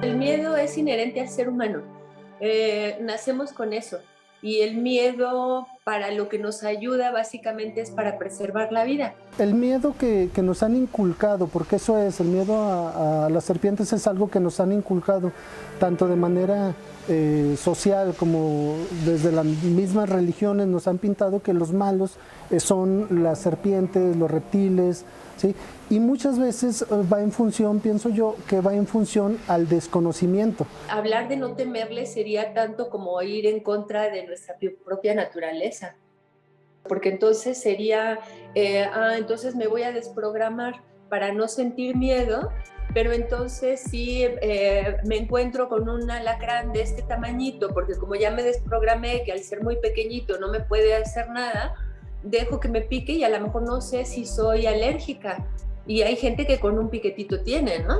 El miedo es inherente al ser humano. Nacemos con eso. Y el miedo para lo que nos ayuda básicamente es para preservar la vida. El miedo que nos han inculcado, porque eso es, el miedo a las serpientes es algo que nos han inculcado, tanto de manera social como desde las mismas religiones nos han pintado que los malos son las serpientes, los reptiles, ¿sí? Y muchas veces va en función, pienso yo, que va en función al desconocimiento. Hablar de no temerle sería tanto como ir en contra de nuestra propia naturaleza, porque entonces sería, entonces me voy a desprogramar para no sentir miedo, pero entonces si me encuentro con un alacrán de este tamañito, porque como ya me desprogramé que al ser muy pequeñito no me puede hacer nada, dejo que me pique y a lo mejor no sé si soy alérgica. Y hay gente que con un piquetito tiene, ¿no?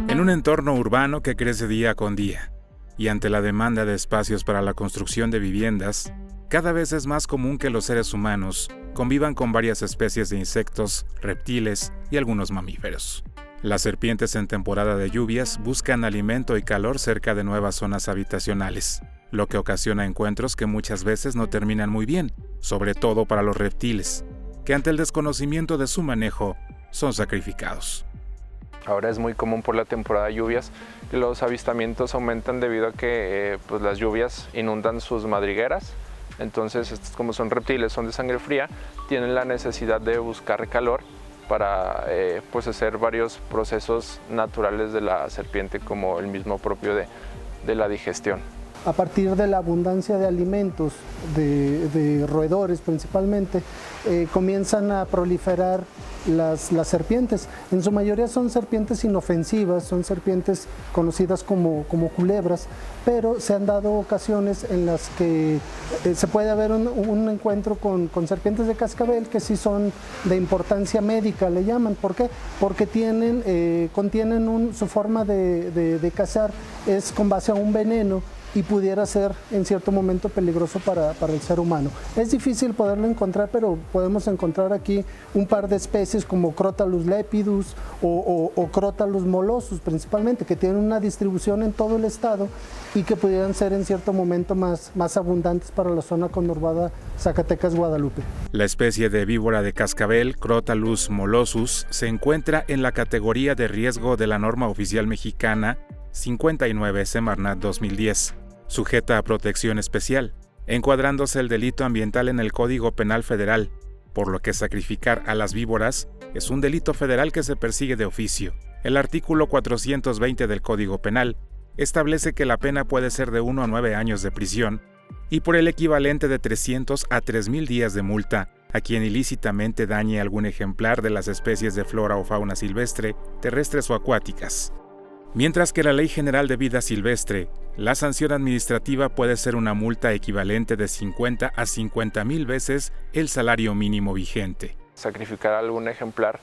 En un entorno urbano que crece día con día, y ante la demanda de espacios para la construcción de viviendas, cada vez es más común que los seres humanos convivan con varias especies de insectos, reptiles y algunos mamíferos. Las serpientes en temporada de lluvias buscan alimento y calor cerca de nuevas zonas habitacionales, lo que ocasiona encuentros que muchas veces no terminan muy bien, sobre todo para los reptiles, que ante el desconocimiento de su manejo son sacrificados. Ahora es muy común por la temporada de lluvias que los avistamientos aumentan debido a que pues las lluvias inundan sus madrigueras. Entonces, estos, como son reptiles, son de sangre fría, tienen la necesidad de buscar calor para pues hacer varios procesos naturales de la serpiente, como el mismo propio de la digestión. A partir de la abundancia de alimentos, de roedores principalmente, comienzan a proliferar las serpientes. En su mayoría son serpientes inofensivas, son serpientes conocidas como culebras, pero se han dado ocasiones en las que se puede haber un encuentro con serpientes de cascabel que sí son de importancia médica, le llaman. ¿Por qué? Porque contienen su forma de cazar es con base a un veneno y pudiera ser en cierto momento peligroso para el ser humano. Es difícil poderlo encontrar, pero podemos encontrar aquí un par de especies como Crotalus lepidus o Crotalus molossus principalmente, que tienen una distribución en todo el estado y que pudieran ser en cierto momento más abundantes para la zona conurbada Zacatecas-Guadalupe. La especie de víbora de cascabel, Crotalus molossus, se encuentra en la categoría de riesgo de la norma oficial mexicana 59 Semarnat 2010, sujeta a protección especial, encuadrándose el delito ambiental en el Código Penal Federal, por lo que sacrificar a las víboras es un delito federal que se persigue de oficio. El artículo 420 del Código Penal establece que la pena puede ser de 1 a 9 años de prisión y por el equivalente de 300 a 3,000 días de multa a quien ilícitamente dañe algún ejemplar de las especies de flora o fauna silvestre, terrestres o acuáticas. Mientras que la Ley General de Vida Silvestre, la sanción administrativa puede ser una multa equivalente de 50 a 50,000 veces el salario mínimo vigente. Sacrificar algún ejemplar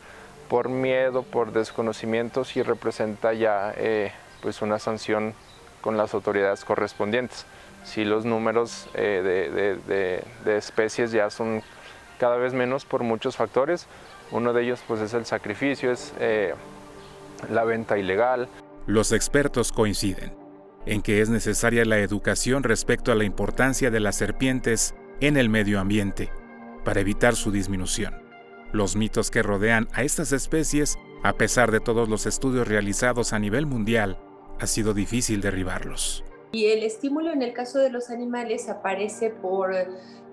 por miedo, por desconocimiento, sí representa ya pues una sanción con las autoridades correspondientes. Si los números de especies ya son cada vez menos por muchos factores, uno de ellos pues es el sacrificio, es la venta ilegal. Los expertos coinciden en que es necesaria la educación respecto a la importancia de las serpientes en el medio ambiente para evitar su disminución. Los mitos que rodean a estas especies, a pesar de todos los estudios realizados a nivel mundial, ha sido difícil derribarlos. Y el estímulo en el caso de los animales aparece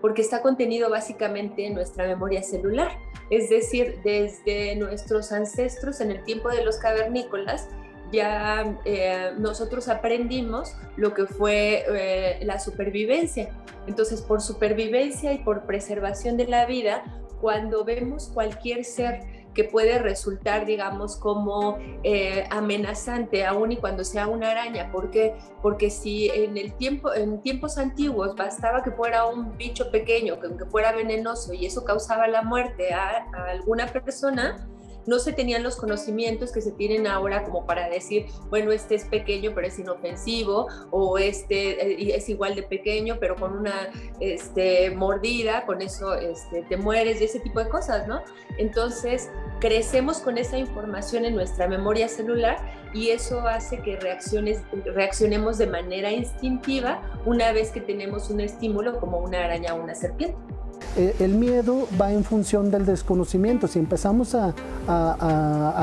porque está contenido básicamente en nuestra memoria celular. Es decir, desde nuestros ancestros en el tiempo de los cavernícolas, ya nosotros aprendimos lo que fue la supervivencia. Entonces, por supervivencia y por preservación de la vida, cuando vemos cualquier ser que puede resultar, digamos, como amenazante, aún y cuando sea una araña. ¿Por qué? Porque si en tiempos antiguos bastaba que fuera un bicho pequeño, que fuera venenoso y eso causaba la muerte a alguna persona, no se tenían los conocimientos que se tienen ahora como para decir, bueno, este es pequeño pero es inofensivo, o este es igual de pequeño pero con una mordida, con eso te mueres, y ese tipo de cosas, ¿no? Entonces crecemos con esa información en nuestra memoria celular y eso hace que reaccionemos de manera instintiva una vez que tenemos un estímulo como una araña o una serpiente. El miedo va en función del desconocimiento. Si empezamos a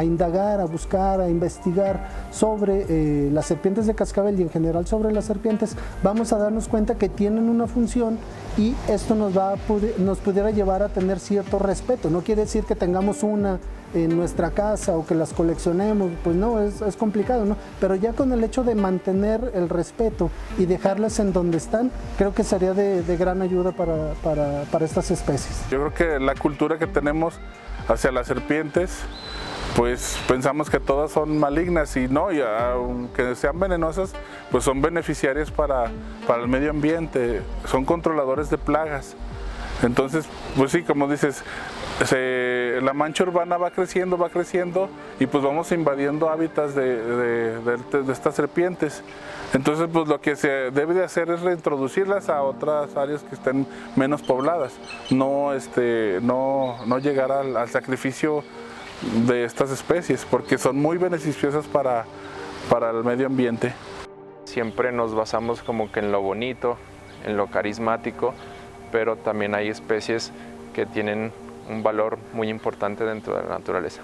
indagar, a buscar, a investigar sobre las serpientes de cascabel y en general sobre las serpientes, vamos a darnos cuenta que tienen una función y esto nos pudiera llevar a tener cierto respeto. No quiere decir que tengamos una en nuestra casa o que las coleccionemos, pues no, es complicado, ¿no? Pero ya con el hecho de mantener el respeto y dejarlas en donde están, creo que sería de gran ayuda para estas especies. Yo creo que la cultura que tenemos hacia las serpientes, pues pensamos que todas son malignas y no, y aunque sean venenosas, pues son beneficiarias para el medio ambiente, son controladores de plagas. Entonces, pues sí, como dices, la mancha urbana va creciendo y pues vamos invadiendo hábitats de estas serpientes. Entonces, pues lo que se debe de hacer es reintroducirlas a otras áreas que estén menos pobladas, no llegar al sacrificio de estas especies, porque son muy beneficiosas para el medio ambiente. Siempre nos basamos como que en lo bonito, en lo carismático, pero también hay especies que tienen un valor muy importante dentro de la naturaleza.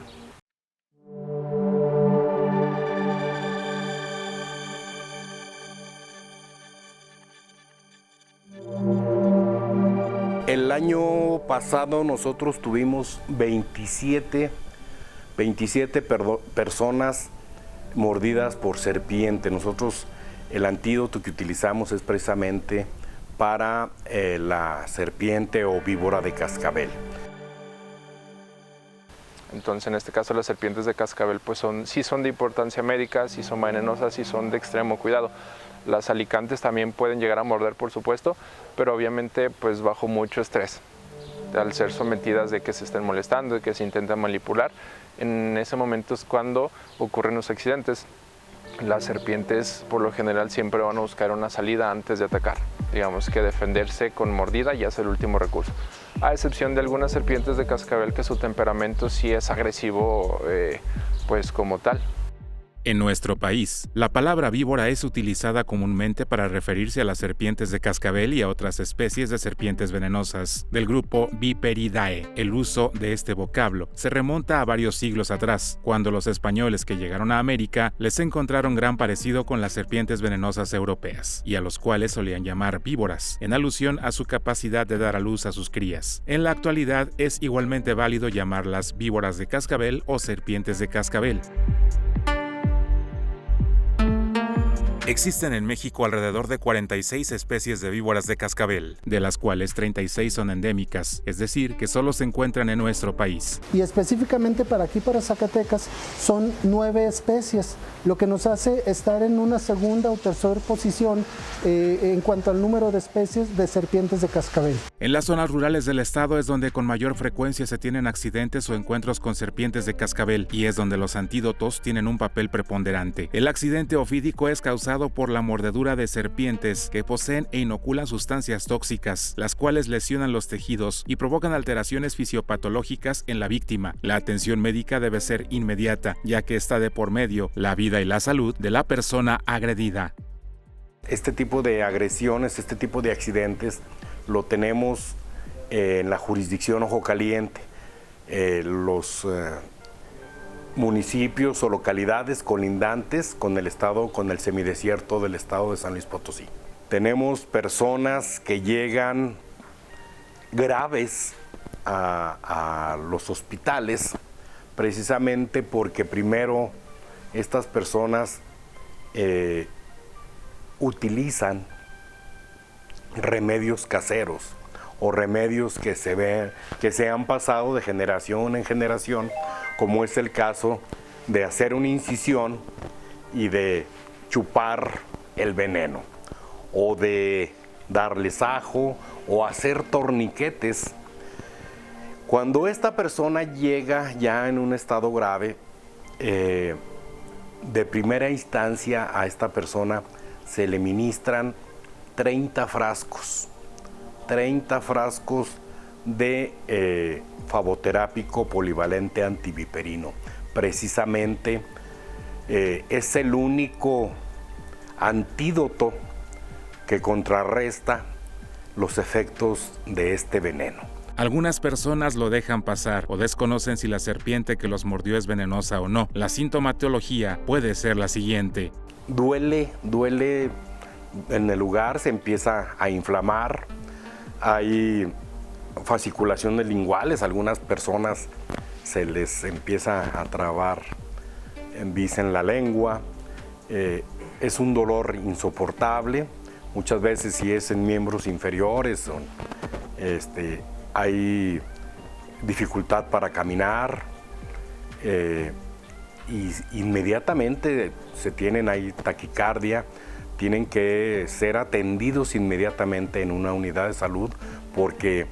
El año pasado nosotros tuvimos 27 personas mordidas por serpiente. Nosotros el antídoto que utilizamos es precisamente para la serpiente o víbora de cascabel. Entonces, en este caso, las serpientes de cascabel pues sí son de importancia médica, sí son venenosas, sí son de extremo cuidado. Las alicantes también pueden llegar a morder, por supuesto, pero obviamente pues bajo mucho estrés, al ser sometidas de que se estén molestando, de que se intentan manipular. En ese momento es cuando ocurren los accidentes. Las serpientes por lo general siempre van a buscar una salida antes de atacar. Digamos que defenderse con mordida ya es el último recurso. A excepción de algunas serpientes de cascabel que su temperamento sí es agresivo pues como tal. En nuestro país, la palabra víbora es utilizada comúnmente para referirse a las serpientes de cascabel y a otras especies de serpientes venenosas del grupo Viperidae. El uso de este vocablo se remonta a varios siglos atrás, cuando los españoles que llegaron a América les encontraron gran parecido con las serpientes venenosas europeas, y a los cuales solían llamar víboras, en alusión a su capacidad de dar a luz a sus crías. En la actualidad es igualmente válido llamarlas víboras de cascabel o serpientes de cascabel. Existen en México alrededor de 46 especies de víboras de cascabel, de las cuales 36 son endémicas, es decir, que solo se encuentran en nuestro país. Y específicamente para aquí, para Zacatecas, son 9 especies, lo que nos hace estar en una segunda o tercera posición en cuanto al número de especies de serpientes de cascabel. En las zonas rurales del estado es donde con mayor frecuencia se tienen accidentes o encuentros con serpientes de cascabel, y es donde los antídotos tienen un papel preponderante. El accidente ofídico es causado por la mordedura de serpientes que poseen e inoculan sustancias tóxicas, las cuales lesionan los tejidos y provocan alteraciones fisiopatológicas en la víctima. La atención médica debe ser inmediata, ya que está de por medio la vida y la salud de la persona agredida. Este tipo de agresiones, este tipo de accidentes, lo tenemos en la jurisdicción Ojo Caliente. Los municipios o localidades colindantes con el estado, con el semidesierto del estado de San Luis Potosí. Tenemos personas que llegan graves a los hospitales precisamente porque primero estas personas utilizan remedios caseros o remedios que se han pasado de generación en generación, como es el caso de hacer una incisión y de chupar el veneno, o de darles ajo, o hacer torniquetes Cuando esta persona llega ya en un estado grave, de primera instancia a esta persona se le ministran 30 frascos de flavoterápico polivalente antiviperino. Precisamente es el único antídoto que contrarresta los efectos de este veneno. Algunas personas lo dejan pasar o desconocen si la serpiente que los mordió es venenosa o no. La sintomatología puede ser la siguiente. Duele en el lugar, se empieza a inflamar, hay fasciculaciones linguales, algunas personas se les empieza a trabar en vis en la lengua, es un dolor insoportable, muchas veces si es en miembros inferiores, hay dificultad para caminar y inmediatamente se tienen ahí taquicardia, tienen que ser atendidos inmediatamente en una unidad de salud porque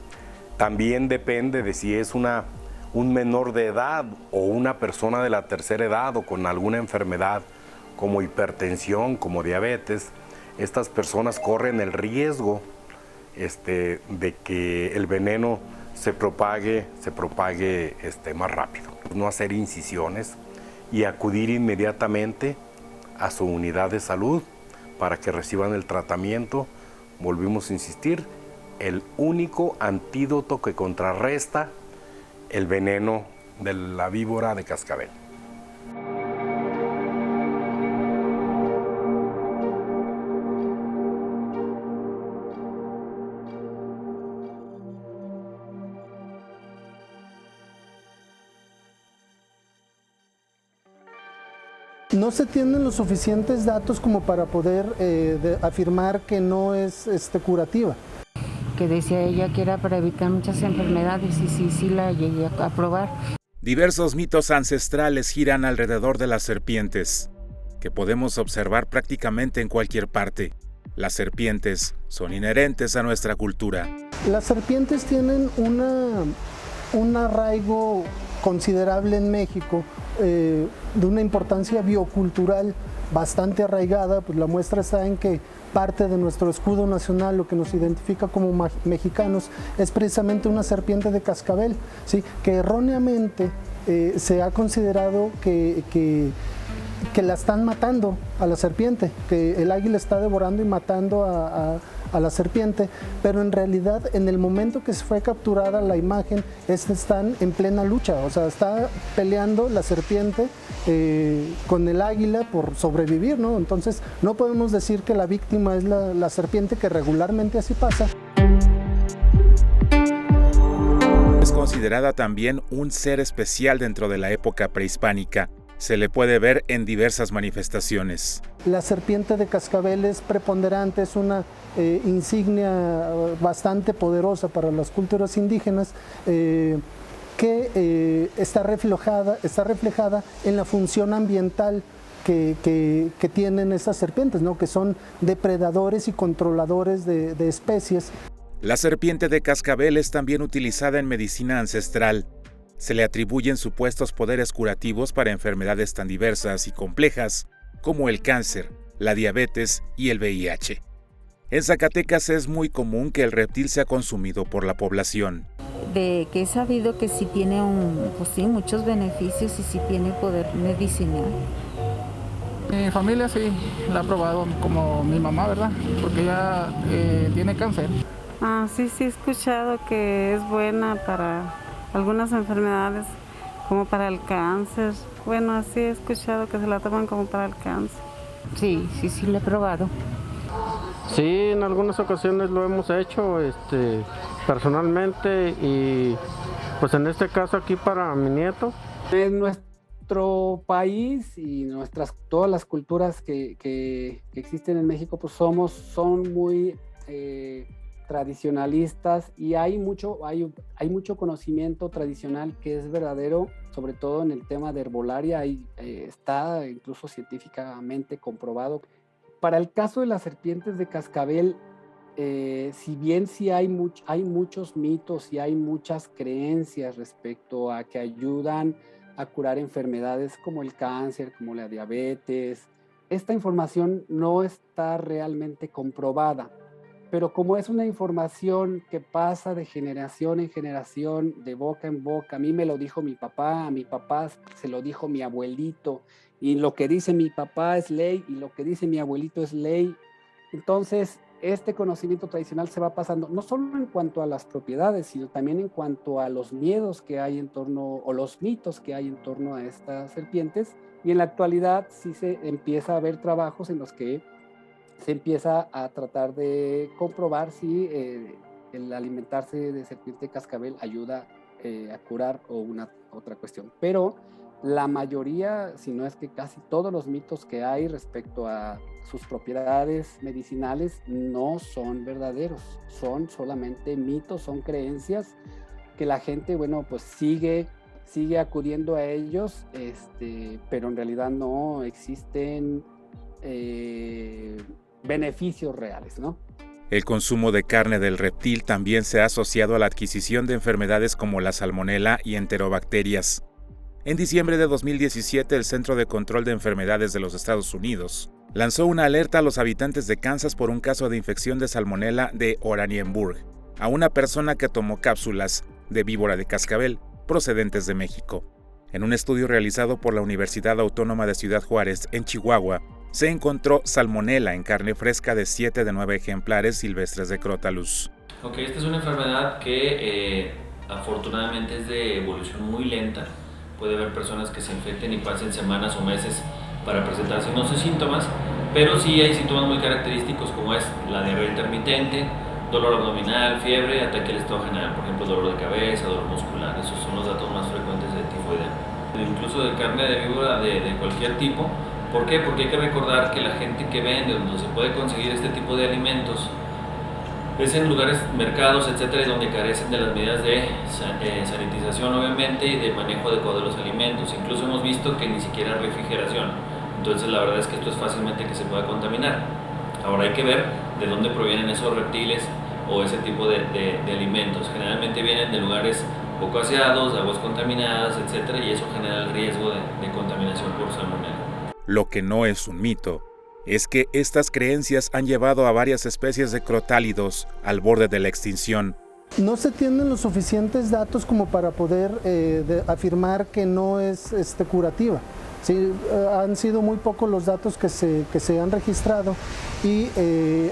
también depende de si es un menor de edad o una persona de la tercera edad o con alguna enfermedad como hipertensión, como diabetes. Estas personas corren el riesgo de que el veneno se propague más rápido. No hacer incisiones y acudir inmediatamente a su unidad de salud para que reciban el tratamiento. Volvimos a insistir, el único antídoto que contrarresta el veneno de la víbora de cascabel. No se tienen los suficientes datos como para poder afirmar que no es curativa. Que decía ella que era para evitar muchas enfermedades y sí la llegué a probar. Diversos mitos ancestrales giran alrededor de las serpientes, que podemos observar prácticamente en cualquier parte. Las serpientes son inherentes a nuestra cultura. Las serpientes tienen un arraigo considerable en México, de una importancia biocultural bastante arraigada. Pues la muestra está en que parte de nuestro escudo nacional, lo que nos identifica como mexicanos, es precisamente una serpiente de cascabel, ¿sí? Que erróneamente se ha considerado que la están matando a la serpiente, que el águila está devorando y matando a la serpiente, pero en realidad en el momento que se fue capturada la imagen, están en plena lucha, o sea, está peleando la serpiente con el águila por sobrevivir, ¿no? Entonces no podemos decir que la víctima es la serpiente, que regularmente así pasa. Es considerada también un ser especial dentro de la época prehispánica. Se le puede ver en diversas manifestaciones. La serpiente de cascabel es preponderante, es una insignia bastante poderosa para las culturas indígenas, que está reflejada en la función ambiental que tienen estas serpientes, ¿no? Que son depredadores y controladores de especies. La serpiente de cascabel es también utilizada en medicina ancestral. Se le atribuyen supuestos poderes curativos para enfermedades tan diversas y complejas como el cáncer, la diabetes y el VIH. En Zacatecas es muy común que el reptil sea consumido por la población. De que he sabido que sí tiene muchos beneficios y sí tiene poder medicinal. Mi familia sí la ha probado, como mi mamá, ¿verdad? Porque ella tiene cáncer. Sí he escuchado que es buena para algunas enfermedades, como para el cáncer. Bueno, así he escuchado que se la toman como para el cáncer. Sí la he probado. Sí, en algunas ocasiones lo hemos hecho personalmente y pues en este caso aquí para mi nieto. En nuestro país y todas las culturas que existen en México pues son muy tradicionalistas y hay mucho conocimiento tradicional que es verdadero, sobre todo en el tema de herbolaria. Está incluso científicamente comprobado. Para el caso de las serpientes de cascabel, si bien sí hay muchos mitos y hay muchas creencias respecto a que ayudan a curar enfermedades como el cáncer, como la diabetes, esta información no está realmente comprobada. Pero como es una información que pasa de generación en generación, de boca en boca, a mí me lo dijo mi papá, a mi papá se lo dijo mi abuelito, y lo que dice mi papá es ley, y lo que dice mi abuelito es ley. Entonces, este conocimiento tradicional se va pasando, no solo en cuanto a las propiedades, sino también en cuanto a los miedos que hay en torno, o los mitos que hay en torno a estas serpientes, y en la actualidad sí se empieza a ver trabajos en los que se empieza a tratar de comprobar si el alimentarse de serpiente de cascabel ayuda a curar o una otra cuestión. Pero la mayoría, si no es que casi todos los mitos que hay respecto a sus propiedades medicinales no son verdaderos, son solamente mitos, son creencias que la gente, bueno, pues sigue acudiendo a ellos, pero en realidad no existen beneficios reales, ¿no? El consumo de carne del reptil también se ha asociado a la adquisición de enfermedades como la salmonela y enterobacterias. En diciembre de 2017, el Centro de Control de Enfermedades de los Estados Unidos lanzó una alerta a los habitantes de Kansas por un caso de infección de salmonela de Oranienburg a una persona que tomó cápsulas de víbora de cascabel procedentes de México. En un estudio realizado por la Universidad Autónoma de Ciudad Juárez, en Chihuahua, se encontró salmonela en carne fresca de 7 de 9 ejemplares silvestres de Crotalus. Ok, esta es una enfermedad que afortunadamente es de evolución muy lenta. Puede haber personas que se infecten y pasen semanas o meses para presentar signos y síntomas, pero sí hay síntomas muy característicos como es la diarrea intermitente, dolor abdominal, fiebre, ataque al estado general, por ejemplo dolor de cabeza, dolor muscular. Esos son los datos más frecuentes de tifoidea. Incluso de carne de víbora de cualquier tipo. ¿Por qué? Porque hay que recordar que la gente que vende, donde se puede conseguir este tipo de alimentos, es en lugares, mercados, etcétera, donde carecen de las medidas de sanitización, obviamente, y de manejo adecuado de los alimentos. Incluso hemos visto que ni siquiera refrigeración. Entonces, la verdad es que esto es fácilmente que se pueda contaminar. Ahora hay que ver de dónde provienen esos reptiles o ese tipo de alimentos. Generalmente vienen de lugares poco aseados, de aguas contaminadas, etcétera, y eso genera el riesgo de contaminación por salmonela. Lo que no es un mito es que estas creencias han llevado a varias especies de crotálidos al borde de la extinción. No se tienen los suficientes datos como para poder afirmar que no es curativa. Sí, han sido muy pocos los datos que se han registrado y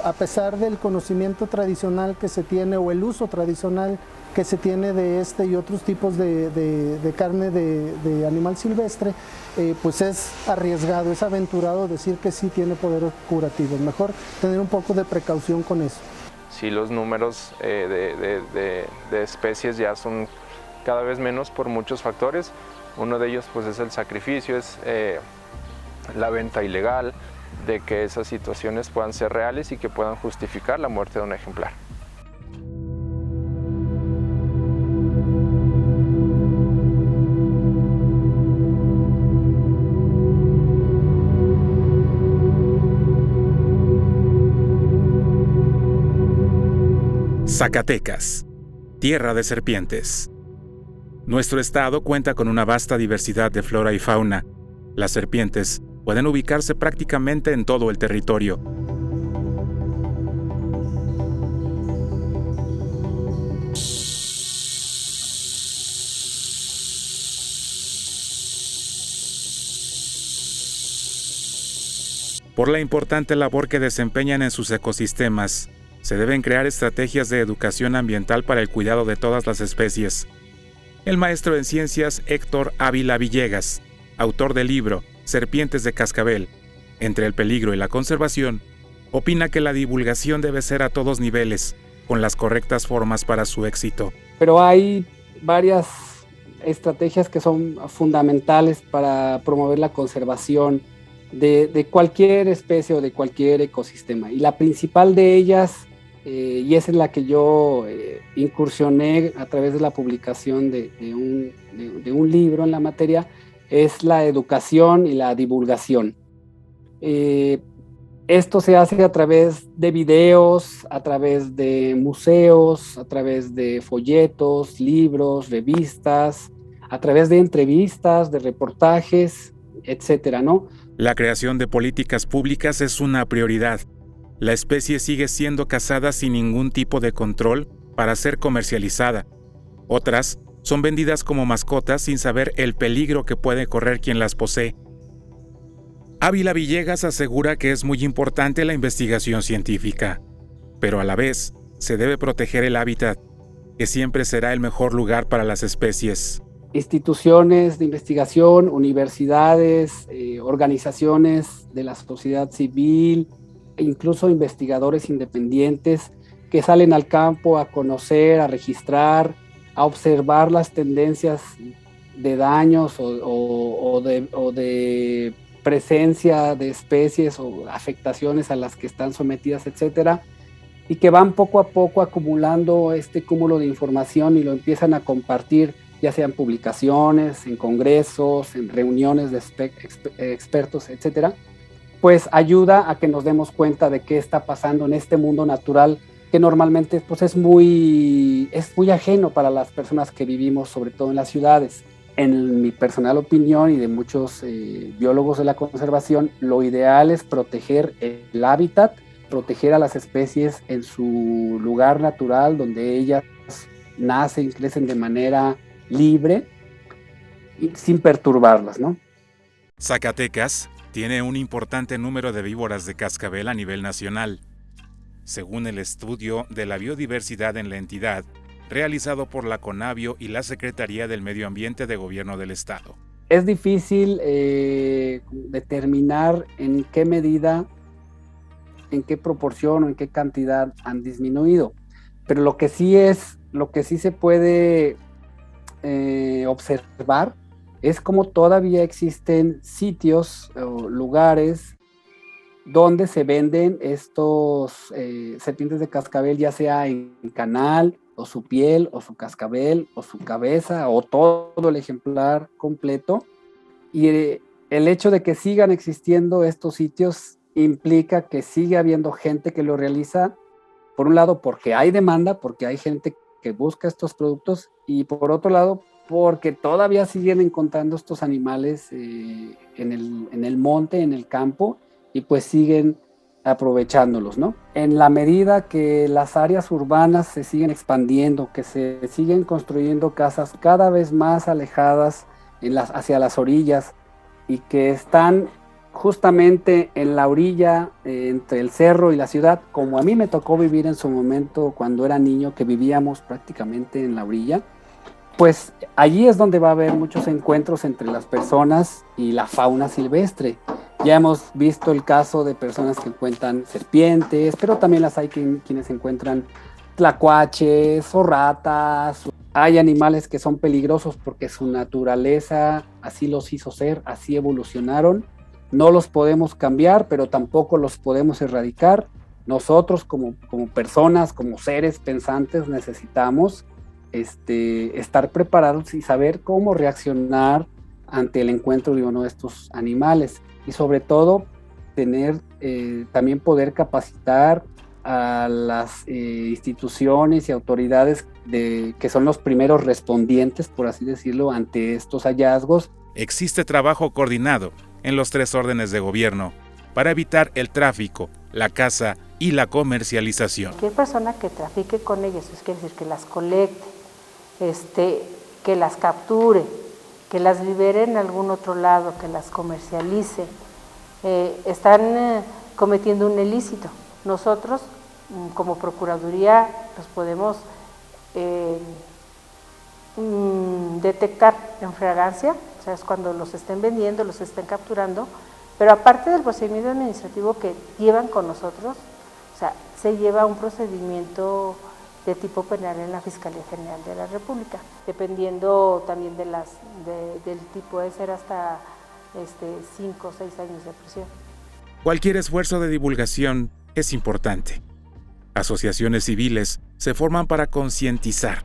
a pesar del conocimiento tradicional que se tiene o el uso tradicional que se tiene de este y otros tipos de carne de animal silvestre, pues es arriesgado, es aventurado decir que sí tiene poderes curativos. Mejor tener un poco de precaución con eso. Sí, los números de especies ya son cada vez menos por muchos factores. Uno de ellos pues es el sacrificio, es la venta ilegal, de que esas situaciones puedan ser reales y que puedan justificar la muerte de un ejemplar. Zacatecas, tierra de serpientes. Nuestro estado cuenta con una vasta diversidad de flora y fauna. Las serpientes pueden ubicarse prácticamente en todo el territorio. Por la importante labor que desempeñan en sus ecosistemas, se deben crear estrategias de educación ambiental para el cuidado de todas las especies. El maestro en ciencias Héctor Ávila Villegas, autor del libro Serpientes de Cascabel, entre el peligro y la conservación, opina que la divulgación debe ser a todos niveles, con las correctas formas para su éxito. Pero hay varias estrategias que son fundamentales para promover la conservación de cualquier especie o de cualquier ecosistema. Y la principal de ellas, y esa es la que yo incursioné a través de la publicación de un libro en la materia, es la educación y la divulgación. Esto se hace a través de videos, a través de museos, a través de folletos, libros, revistas, a través de entrevistas, de reportajes, etcétera, ¿no? La creación de políticas públicas es una prioridad. La especie sigue siendo cazada sin ningún tipo de control para ser comercializada. Otras son vendidas como mascotas sin saber el peligro que puede correr quien las posee. Ávila Villegas asegura que es muy importante la investigación científica, pero a la vez se debe proteger el hábitat, que siempre será el mejor lugar para las especies. Instituciones de investigación, universidades, organizaciones de la sociedad civil, e incluso investigadores independientes que salen al campo a conocer, a registrar, a observar las tendencias de daños o de presencia de especies o afectaciones a las que están sometidas, etcétera, y que van poco a poco acumulando este cúmulo de información y lo empiezan a compartir, ya sea en publicaciones, en congresos, en reuniones de expertos, etcétera, pues ayuda a que nos demos cuenta de qué está pasando en este mundo natural que normalmente pues, es muy ajeno para las personas que vivimos, sobre todo en las ciudades. En mi personal opinión y de muchos biólogos de la conservación, lo ideal es proteger el hábitat, proteger a las especies en su lugar natural, donde ellas nacen, crecen de manera libre y sin perturbarlas, ¿no? Zacatecas tiene un importante número de víboras de cascabel a nivel nacional, según el estudio de la biodiversidad en la entidad, realizado por la CONABIO y la Secretaría del Medio Ambiente de Gobierno del Estado. Es difícil determinar en qué medida, en qué proporción o en qué cantidad han disminuido, pero lo que sí se puede observar es cómo todavía existen sitios o lugares donde se venden estos serpientes de cascabel, ya sea en canal, o su piel, o su cascabel, o su cabeza, o todo el ejemplar completo. Y el hecho de que sigan existiendo estos sitios implica que sigue habiendo gente que lo realiza, por un lado porque hay demanda, porque hay gente que busca estos productos, y por otro lado porque todavía siguen encontrando estos animales en el monte, en el campo, y pues siguen aprovechándolos, ¿no? En la medida que las áreas urbanas se siguen expandiendo, que se siguen construyendo casas cada vez más alejadas hacia las orillas y que están justamente en la orilla entre el cerro y la ciudad, como a mí me tocó vivir en su momento cuando era niño, que vivíamos prácticamente en la orilla, pues allí es donde va a haber muchos encuentros entre las personas y la fauna silvestre. Ya hemos visto el caso de personas que encuentran serpientes, pero también las hay quienes encuentran tlacuaches o ratas. Hay animales que son peligrosos porque su naturaleza así los hizo ser, así evolucionaron. No los podemos cambiar, pero tampoco los podemos erradicar. Nosotros como personas, como seres pensantes, necesitamos estar preparados y saber cómo reaccionar ante el encuentro de uno de estos animales. Y sobre todo, también poder capacitar a las instituciones y autoridades que son los primeros respondientes, por así decirlo, ante estos hallazgos. Existe trabajo coordinado en los 3 órdenes de gobierno para evitar el tráfico, la caza y la comercialización. Cualquier persona que trafique con ellas, es decir, que las colecte, que las capture, que las libere en algún otro lado, que las comercialice, están cometiendo un ilícito. Nosotros, como Procuraduría, los podemos detectar en flagrancia, o sea, es cuando los estén vendiendo, los estén capturando, pero aparte del procedimiento administrativo que llevan con nosotros, o sea, se lleva un procedimiento de tipo penal en la Fiscalía General de la República, dependiendo también del tipo, de ser hasta 5 o 6 años de prisión. Cualquier esfuerzo de divulgación es importante. Asociaciones civiles se forman para concientizar.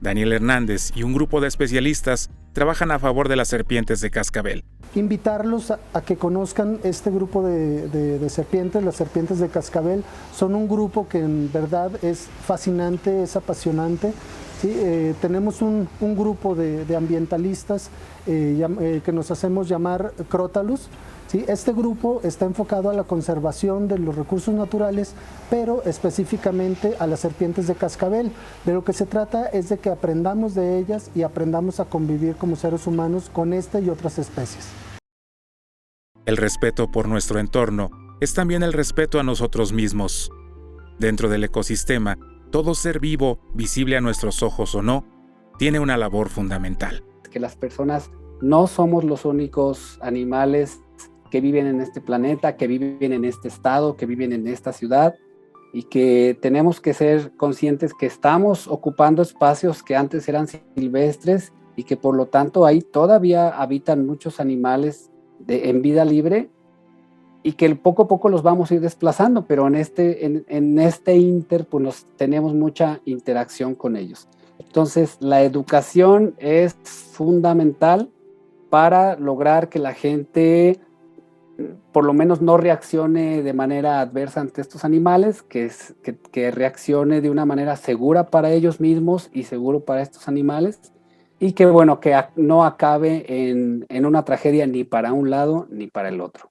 Daniel Hernández y un grupo de especialistas trabajan a favor de las serpientes de cascabel. Invitarlos a que conozcan este grupo de serpientes, las serpientes de cascabel. Son un grupo que en verdad es fascinante, es apasionante. ¿Sí? Tenemos un grupo de ambientalistas que nos hacemos llamar Crotalus. ¿Sí? Este grupo está enfocado a la conservación de los recursos naturales, pero específicamente a las serpientes de cascabel. De lo que se trata es de que aprendamos de ellas y aprendamos a convivir como seres humanos con esta y otras especies. El respeto por nuestro entorno es también el respeto a nosotros mismos. Dentro del ecosistema, todo ser vivo, visible a nuestros ojos o no, tiene una labor fundamental. Que las personas no somos los únicos animales que viven en este planeta, que viven en este estado, que viven en esta ciudad, y que tenemos que ser conscientes que estamos ocupando espacios que antes eran silvestres y que por lo tanto ahí todavía habitan muchos animales en vida libre y que poco a poco los vamos a ir desplazando, pero en este inter pues tenemos mucha interacción con ellos. Entonces la educación es fundamental para lograr que la gente por lo menos no reaccione de manera adversa ante estos animales, que reaccione de una manera segura para ellos mismos y seguro para estos animales, y que bueno, que no acabe en una tragedia ni para un lado ni para el otro.